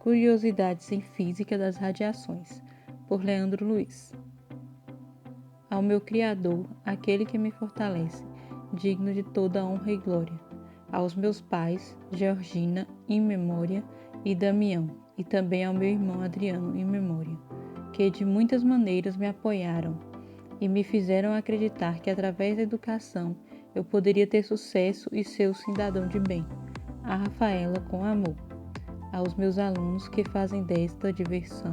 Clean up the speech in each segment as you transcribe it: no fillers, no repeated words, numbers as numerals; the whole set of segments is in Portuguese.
Curiosidades em Física das Radiações, por Leandro Luiz. Ao meu Criador, aquele que me fortalece, digno de toda honra e glória. Aos meus pais, Georgina, em memória, e Damião, e também ao meu irmão Adriano, em memória, que de muitas maneiras me apoiaram e me fizeram acreditar que através da educação eu poderia ter sucesso e ser um cidadão de bem. A Rafaela, com amor. Aos meus alunos que fazem desta diversão,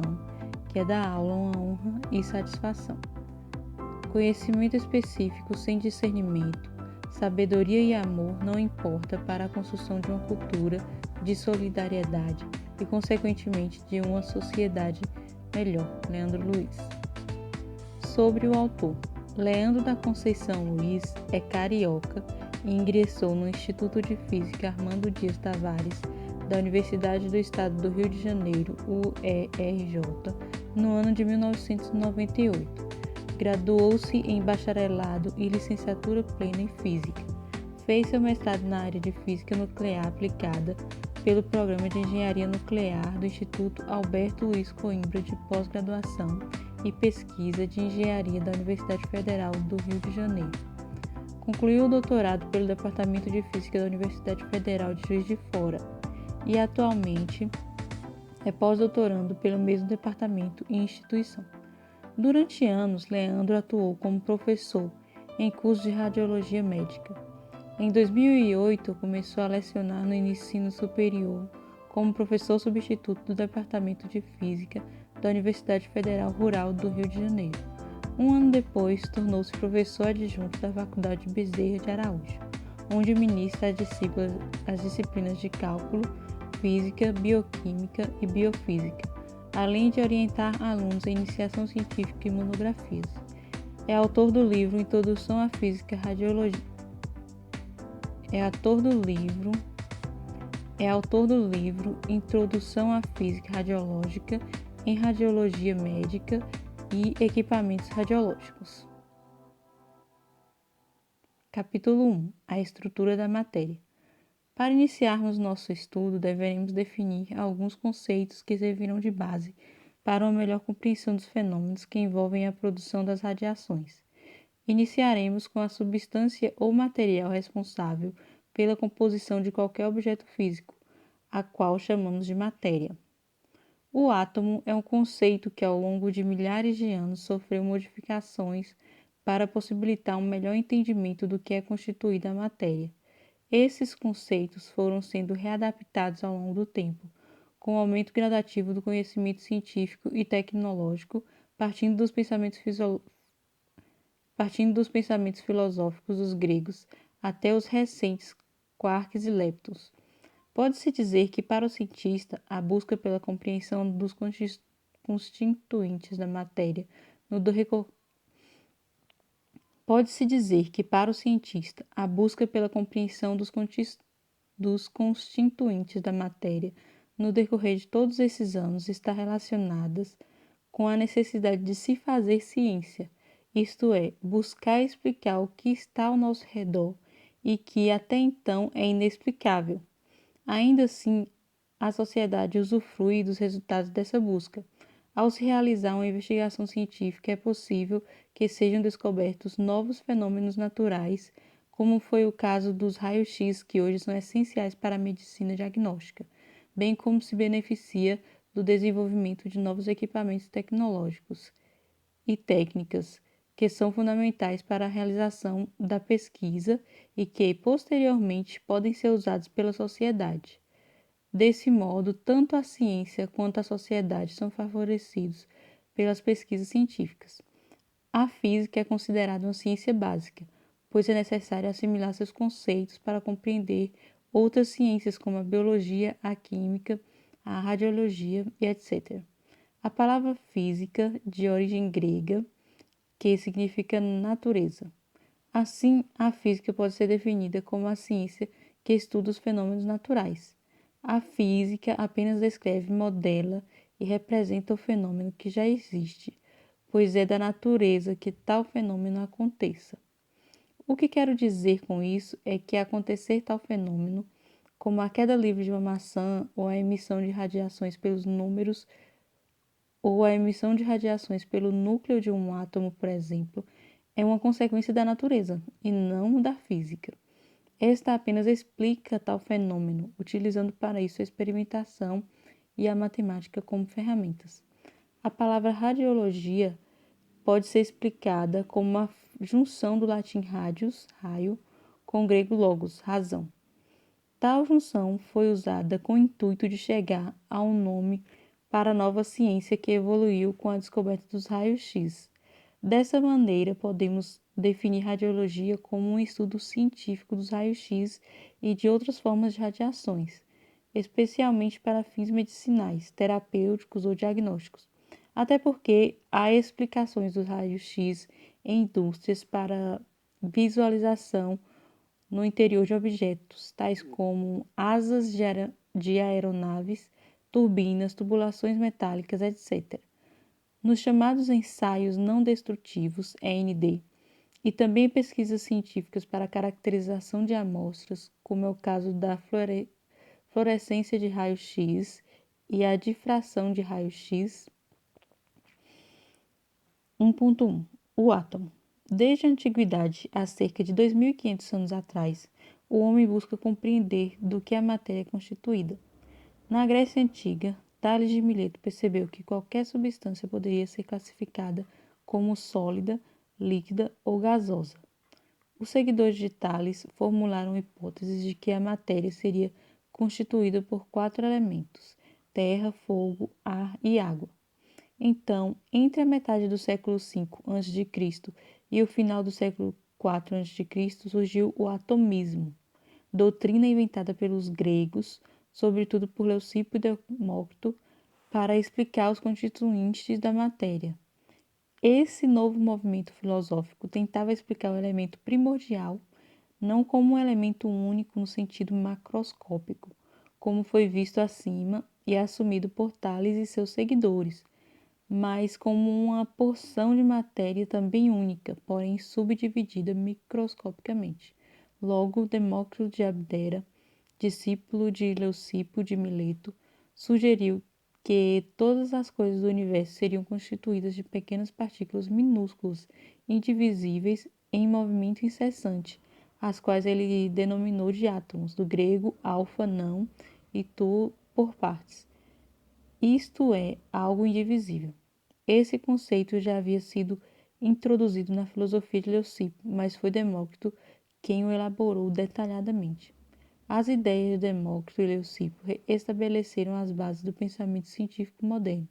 que é da aula, uma honra e satisfação. Conhecimento específico sem discernimento, sabedoria e amor não importa para a construção de uma cultura de solidariedade e, consequentemente, de uma sociedade melhor. Leandro Luiz. Sobre o autor. Leandro da Conceição Luiz é carioca e ingressou no Instituto de Física Armando Dias Tavares, da Universidade do Estado do Rio de Janeiro, UERJ, no ano de 1998. Graduou-se em bacharelado e licenciatura plena em Física. Fez seu mestrado na área de Física Nuclear Aplicada pelo Programa de Engenharia Nuclear do Instituto Alberto Luiz Coimbra de Pós-Graduação e Pesquisa de Engenharia da Universidade Federal do Rio de Janeiro. Concluiu o doutorado pelo Departamento de Física da Universidade Federal de Juiz de Fora e atualmente é pós-doutorando pelo mesmo departamento e instituição. Durante anos, Leandro atuou como professor em cursos de radiologia médica. Em 2008, começou a lecionar no ensino superior como professor substituto do Departamento de Física da Universidade Federal Rural do Rio de Janeiro. Um ano depois, tornou-se professor adjunto da Faculdade Bezerra de Araújo, onde ministra as disciplinas de cálculo, física, bioquímica e biofísica, além de orientar alunos em iniciação científica e monografias. É autor do livro Introdução à Física Radiológica. É autor do livro Introdução à Física Radiológica em Radiologia Médica e Equipamentos Radiológicos. Capítulo 1. A estrutura da matéria. Para iniciarmos nosso estudo, deveremos definir alguns conceitos que servirão de base para uma melhor compreensão dos fenômenos que envolvem a produção das radiações. Iniciaremos com a substância ou material responsável pela composição de qualquer objeto físico, a qual chamamos de matéria. O átomo é um conceito que, ao longo de milhares de anos, sofreu modificações para possibilitar um melhor entendimento do que é constituída a matéria. Esses conceitos foram sendo readaptados ao longo do tempo, com o aumento gradativo do conhecimento científico e tecnológico, partindo dos pensamentos filosóficos dos gregos até os recentes quarks e leptons. Pode-se dizer que, para o cientista, a busca pela compreensão dos constituintes da matéria no decorrer de todos esses anos está relacionadas com a necessidade de se fazer ciência, isto é, buscar explicar o que está ao nosso redor e que até então é inexplicável. Ainda assim, a sociedade usufrui dos resultados dessa busca. Ao se realizar uma investigação científica, é possível que sejam descobertos novos fenômenos naturais, como foi o caso dos raios-x, que hoje são essenciais para a medicina diagnóstica, bem como se beneficia do desenvolvimento de novos equipamentos tecnológicos e técnicas, que são fundamentais para a realização da pesquisa e que, posteriormente, podem ser usados pela sociedade. Desse modo, tanto a ciência quanto a sociedade são favorecidos pelas pesquisas científicas. A física é considerada uma ciência básica, pois é necessário assimilar seus conceitos para compreender outras ciências como a biologia, a química, a radiologia e etc. A palavra física, de origem grega, que significa natureza. Assim, a física pode ser definida como a ciência que estuda os fenômenos naturais. A física apenas descreve, modela e representa o fenômeno que já existe, pois é da natureza que tal fenômeno aconteça. O que quero dizer com isso é que acontecer tal fenômeno como a queda livre de uma maçã ou a emissão de radiações pelos números ou a emissão de radiações pelo núcleo de um átomo, por exemplo, é uma consequência da natureza e não da física. Esta apenas explica tal fenômeno, utilizando para isso a experimentação e a matemática como ferramentas. A palavra radiologia pode ser explicada como uma junção do latim radius, raio, com o grego logos, razão. Tal junção foi usada com o intuito de chegar a um nome para a nova ciência que evoluiu com a descoberta dos raios-x. Dessa maneira, podemos definir radiologia como um estudo científico dos raios-x e de outras formas de radiações, especialmente para fins medicinais, terapêuticos ou diagnósticos. Até porque há explicações dos raios-x em indústrias para visualização no interior de objetos, tais como asas de aeronaves, turbinas, tubulações metálicas, etc. Nos chamados ensaios não destrutivos, END, e também pesquisas científicas para caracterização de amostras, como é o caso da fluorescência de raio-x e a difração de raio-x. 1.1 O átomo. Desde a antiguidade, há cerca de 2.500 anos atrás, o homem busca compreender do que a matéria é constituída. Na Grécia Antiga, Tales de Mileto percebeu que qualquer substância poderia ser classificada como sólida, líquida ou gasosa. Os seguidores de Tales formularam hipóteses de que a matéria seria constituída por 4 elementos: terra, fogo, ar e água. Então, entre a metade do século V a.C. e o final do século IV a.C., surgiu o atomismo, doutrina inventada pelos gregos, sobretudo por Leucipo e Demócrito, para explicar os constituintes da matéria. Esse novo movimento filosófico tentava explicar o elemento primordial não como um elemento único no sentido macroscópico, como foi visto acima e assumido por Tales e seus seguidores, mas como uma porção de matéria também única, porém subdividida microscopicamente. Logo, Demócrito de Abdera, discípulo de Leucipo de Mileto, sugeriu que todas as coisas do universo seriam constituídas de pequenas partículas minúsculas, indivisíveis, em movimento incessante, as quais ele denominou de átomos, do grego alfa não e tu por partes. Isto é, algo indivisível. Esse conceito já havia sido introduzido na filosofia de Leucipo, mas foi Demócrito quem o elaborou detalhadamente. As ideias de Demócrito e Leucipo estabeleceram as bases do pensamento científico moderno,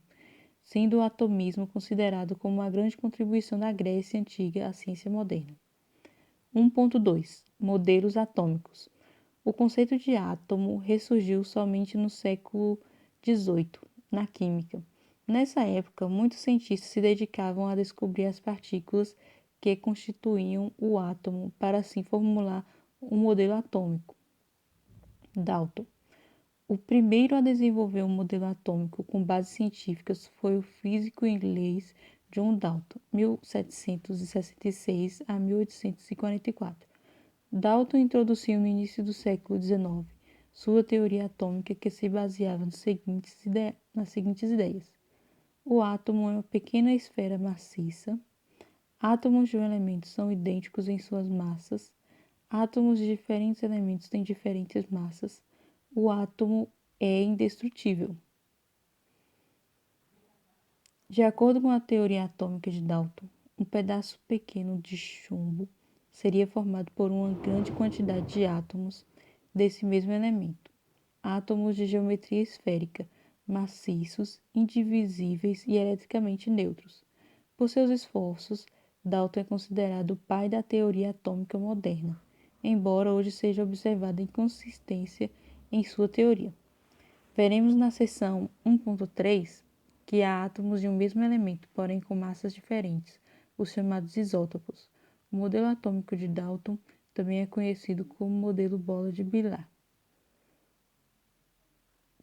sendo o atomismo considerado como uma grande contribuição da Grécia Antiga à ciência moderna. 1.2 Modelos atômicos. O conceito de átomo ressurgiu somente no século XVIII, na química. Nessa época, muitos cientistas se dedicavam a descobrir as partículas que constituíam o átomo para assim formular um modelo atômico. Dalton. O primeiro a desenvolver um modelo atômico com bases científicas foi o físico inglês John Dalton, 1766 a 1844. Dalton introduziu no início do século XIX sua teoria atômica, que se baseava nas seguintes ideias. O átomo é uma pequena esfera maciça. Átomos de um elemento são idênticos em suas massas. Átomos de diferentes elementos têm diferentes massas. O átomo é indestrutível. De acordo com a teoria atômica de Dalton, um pedaço pequeno de chumbo seria formado por uma grande quantidade de átomos desse mesmo elemento. Átomos de geometria esférica, maciços, indivisíveis e eletricamente neutros. Por seus esforços, Dalton é considerado o pai da teoria atômica moderna, embora hoje seja observada inconsistência em sua teoria. Veremos na seção 1.3 que há átomos de um mesmo elemento, porém com massas diferentes, os chamados isótopos. O modelo atômico de Dalton também é conhecido como modelo bola de bilhar.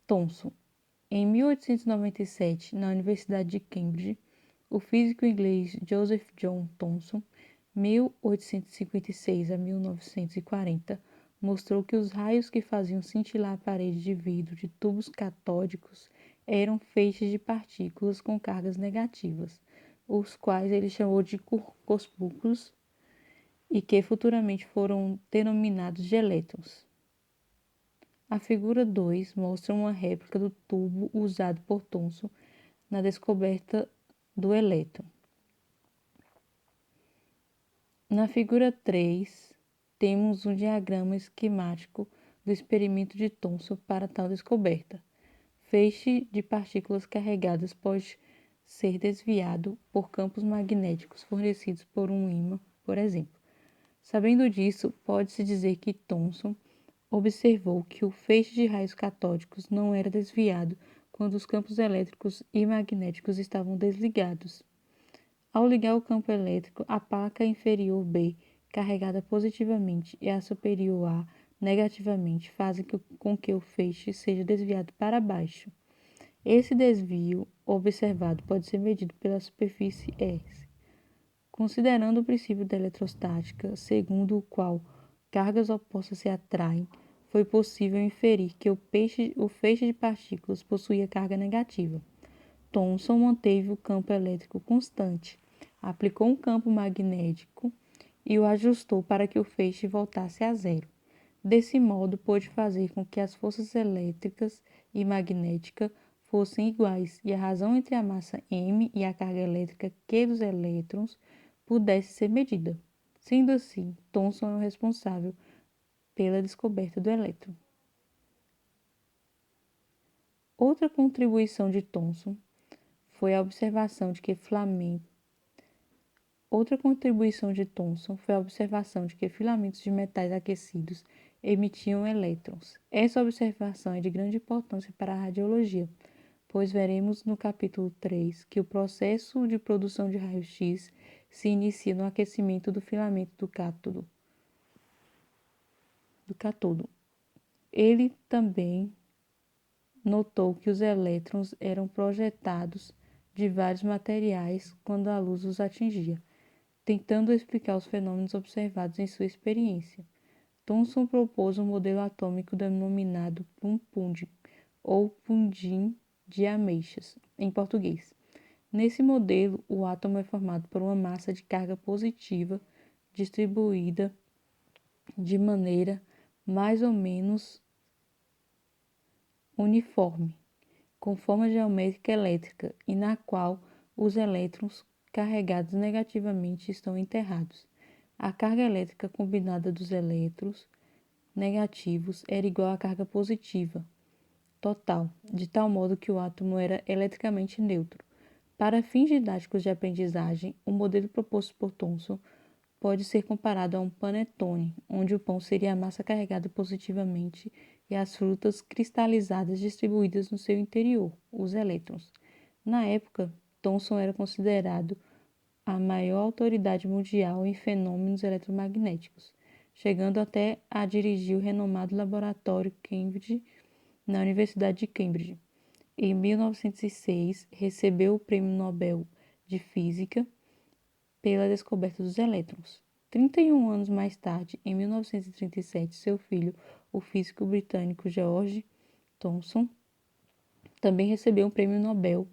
Thomson. Em 1897, na Universidade de Cambridge, o físico inglês Joseph John Thomson, 1856 a 1940, mostrou que os raios que faziam cintilar a parede de vidro de tubos catódicos eram feixes de partículas com cargas negativas, os quais ele chamou de corpúsculos e que futuramente foram denominados de elétrons. A figura 2 mostra uma réplica do tubo usado por Thomson na descoberta do elétron. Na figura 3, temos um diagrama esquemático do experimento de Thomson para tal descoberta. Feixe de partículas carregadas pode ser desviado por campos magnéticos fornecidos por um ímã, por exemplo. Sabendo disso, pode-se dizer que Thomson observou que o feixe de raios catódicos não era desviado quando os campos elétricos e magnéticos estavam desligados. Ao ligar o campo elétrico, a placa inferior B, carregada positivamente, e a superior A, negativamente, fazem com que o feixe seja desviado para baixo. Esse desvio observado pode ser medido pela superfície S. Considerando o princípio da eletrostática, segundo o qual cargas opostas se atraem, foi possível inferir que o feixe de partículas possuía carga negativa. Thomson manteve o campo elétrico constante, aplicou um campo magnético e o ajustou para que o feixe voltasse a zero. Desse modo, pôde fazer com que as forças elétricas e magnéticas fossem iguais e a razão entre a massa m e a carga elétrica Q dos elétrons pudesse ser medida. Sendo assim, Thomson é o responsável pela descoberta do elétron. Outra contribuição de Thomson foi a observação de que filamentos de metais aquecidos emitiam elétrons. Essa observação é de grande importância para a radiologia, pois veremos no capítulo 3 que o processo de produção de raio-x se inicia no aquecimento do filamento do cátodo. Ele também notou que os elétrons eram projetados de vários materiais quando a luz os atingia, tentando explicar os fenômenos observados em sua experiência. Thomson propôs um modelo atômico denominado pudim ou pudim de ameixas, em português. Nesse modelo, o átomo é formado por uma massa de carga positiva distribuída de maneira mais ou menos uniforme, com forma geométrica elétrica, e na qual os elétrons carregados negativamente estão enterrados. A carga elétrica combinada dos elétrons negativos era igual à carga positiva total, de tal modo que o átomo era eletricamente neutro. Para fins didáticos de aprendizagem, o modelo proposto por Thomson pode ser comparado a um panetone, onde o pão seria a massa carregada positivamente e as frutas cristalizadas distribuídas no seu interior, os elétrons. Na época, Thomson era considerado a maior autoridade mundial em fenômenos eletromagnéticos, chegando até a dirigir o renomado laboratório Cambridge, na Universidade de Cambridge. Em 1906, recebeu o Prêmio Nobel de Física pela descoberta dos elétrons. 31 anos mais tarde, em 1937, seu filho, o físico britânico George Thomson, também recebeu um prêmio Nobel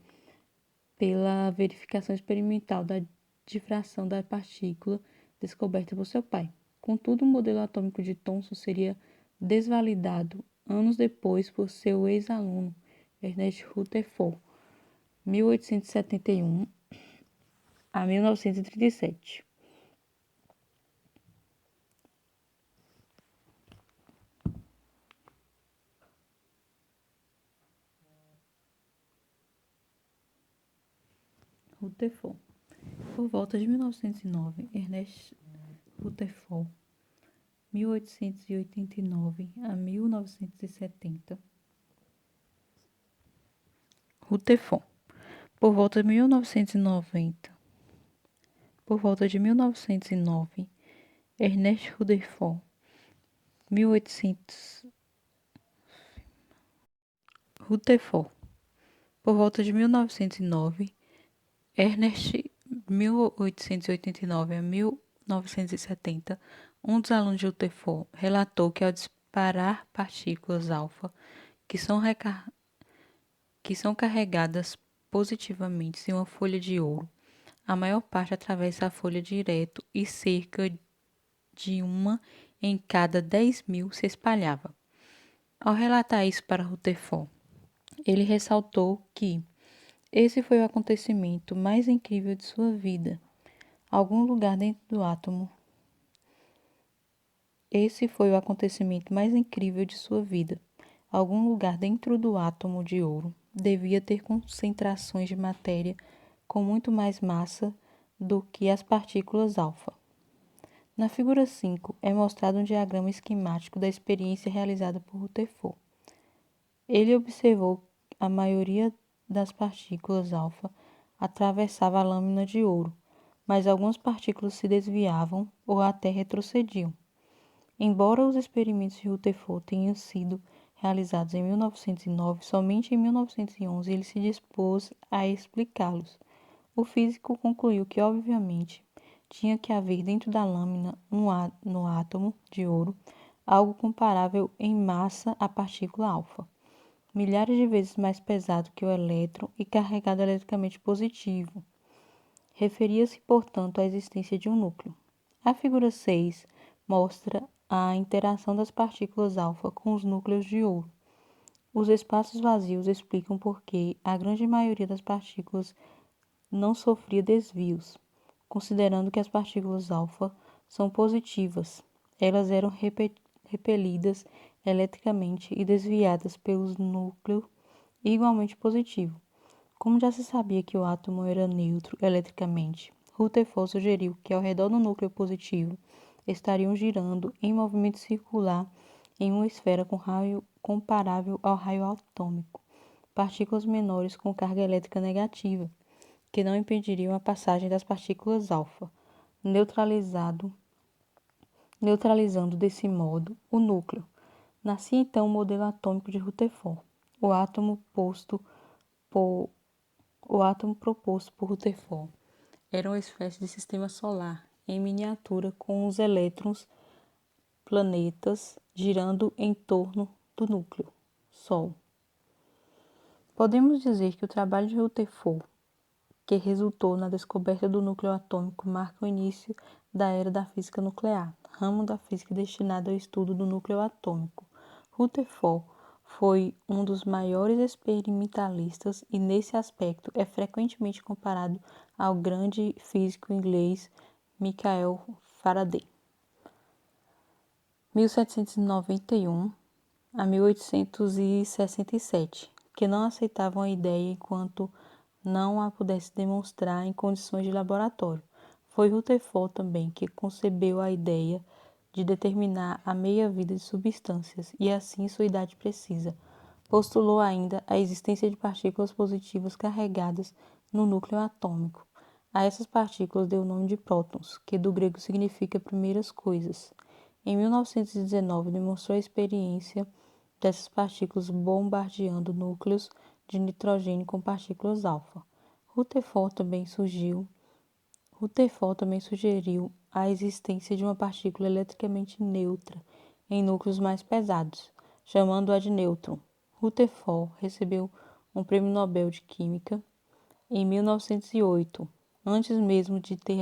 pela verificação experimental da difração da partícula descoberta por seu pai. Contudo, o modelo atômico de Thomson seria desvalidado anos depois por seu ex-aluno, Ernest Rutherford, 1871 a 1937. Rutherford. Por volta de 1909, Ernest Rutherford, 1889 a 1970. Rutherford. Por volta de 1909, Ernest Rutherford, 1800. Rutherford. Por volta de 1909, Ernest, 1889 a 1970, Um dos alunos de Rutherford relatou que ao disparar partículas alfa que são carregadas positivamente em uma folha de ouro, a maior parte atravessa a folha direto e cerca de uma em cada 10.000 se espalhava. Ao relatar isso para Rutherford, ele ressaltou que esse foi o acontecimento mais incrível de sua vida. Algum lugar dentro do átomo. Esse foi o acontecimento mais incrível de sua vida. Algum lugar dentro do átomo de ouro devia ter concentrações de matéria com muito mais massa do que as partículas alfa. Na figura 5 é mostrado um diagrama esquemático da experiência realizada por Rutherford. Ele observou a maioria das partículas alfa atravessava a lâmina de ouro, mas algumas partículas se desviavam ou até retrocediam. Embora os experimentos de Rutherford tenham sido realizados em 1909, somente em 1911 ele se dispôs a explicá-los. O físico concluiu que, obviamente, tinha que haver dentro da lâmina, no átomo de ouro, algo comparável em massa à partícula alfa, milhares de vezes mais pesado que o elétron e carregado eletricamente positivo. Referia-se, portanto, à existência de um núcleo. A figura 6 mostra a interação das partículas alfa com os núcleos de ouro. Os espaços vazios explicam por que a grande maioria das partículas não sofria desvios, considerando que as partículas alfa são positivas. Elas eram repelidas eletricamente e desviadas pelos núcleos igualmente positivo. Como já se sabia que o átomo era neutro eletricamente, Rutherford sugeriu que ao redor do núcleo positivo estariam girando em movimento circular em uma esfera com raio comparável ao raio atômico, partículas menores com carga elétrica negativa, que não impediriam a passagem das partículas alfa, neutralizando desse modo o núcleo. Nascia então o modelo atômico de Rutherford. O átomo proposto por Rutherford era uma espécie de sistema solar em miniatura com os elétrons, planetas, girando em torno do núcleo, Sol. Podemos dizer que o trabalho de Rutherford, que resultou na descoberta do núcleo atômico, marca o início da era da física nuclear, ramo da física destinado ao estudo do núcleo atômico. Rutherford foi um dos maiores experimentalistas e, nesse aspecto, é frequentemente comparado ao grande físico inglês Michael Faraday. 1791 a 1867, que não aceitavam a ideia enquanto não a pudesse demonstrar em condições de laboratório. Foi Rutherford também que concebeu a ideia de determinar a meia-vida de substâncias e assim sua idade precisa. Postulou ainda a existência de partículas positivas carregadas no núcleo atômico. A essas partículas deu o nome de prótons, que do grego significa primeiras coisas. Em 1919, demonstrou a experiência dessas partículas bombardeando núcleos de nitrogênio com partículas alfa. Rutherford também sugeriu a existência de uma partícula eletricamente neutra em núcleos mais pesados, chamando-a de nêutron. Rutherford recebeu um prêmio Nobel de Química em 1908, antes mesmo de ter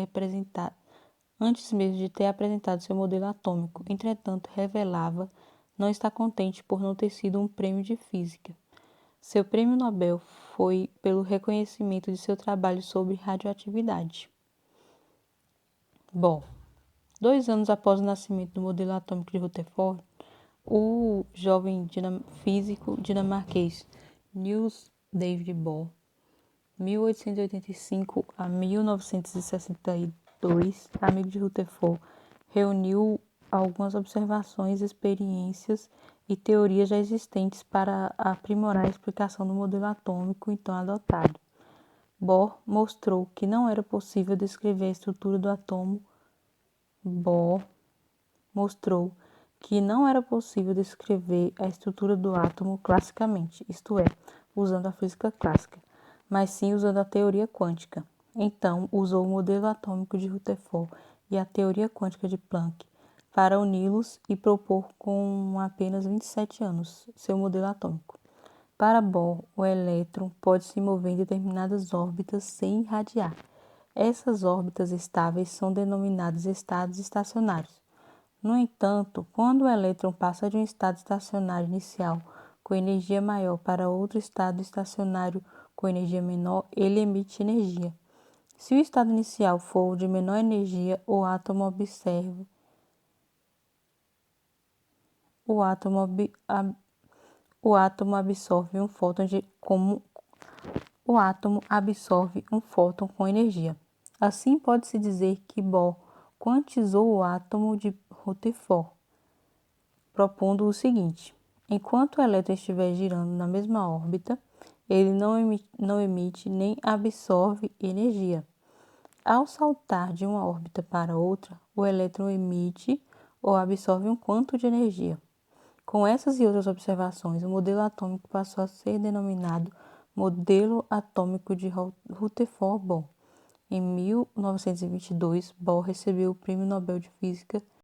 apresentado seu modelo atômico. Entretanto, revelava não estar contente por não ter sido um prêmio de física. Seu prêmio Nobel foi pelo reconhecimento de seu trabalho sobre radioatividade. Bom, 2 anos após o nascimento do modelo atômico de Rutherford, o jovem físico dinamarquês Niels David Bohr, 1885 a 1962, amigo de Rutherford, reuniu algumas observações, experiências e teorias já existentes para aprimorar a explicação do modelo atômico então adotado. Bohr mostrou que não era possível descrever a estrutura do átomo. Bohr mostrou que não era possível descrever a estrutura do átomo classicamente, isto é, usando a física clássica, mas sim usando a teoria quântica. Então, usou o modelo atômico de Rutherford e a teoria quântica de Planck para uni-los e propor com apenas 27 anos seu modelo atômico. Para Bohr, o elétron pode se mover em determinadas órbitas sem irradiar. Essas órbitas estáveis são denominadas estados estacionários. No entanto, quando o elétron passa de um estado estacionário inicial com energia maior para outro estado estacionário com energia menor, ele emite energia. Se o estado inicial for de menor energia, o átomo absorve um fóton com energia. Assim, pode-se dizer que Bohr quantizou o átomo de Rutherford, propondo o seguinte: enquanto o elétron estiver girando na mesma órbita, ele não emite nem absorve energia. Ao saltar de uma órbita para outra, o elétron emite ou absorve um quanto de energia. Com essas e outras observações, o modelo atômico passou a ser denominado Modelo Atômico de Rutherford-Bohr. Em 1922, Bohr recebeu o Prêmio Nobel de Física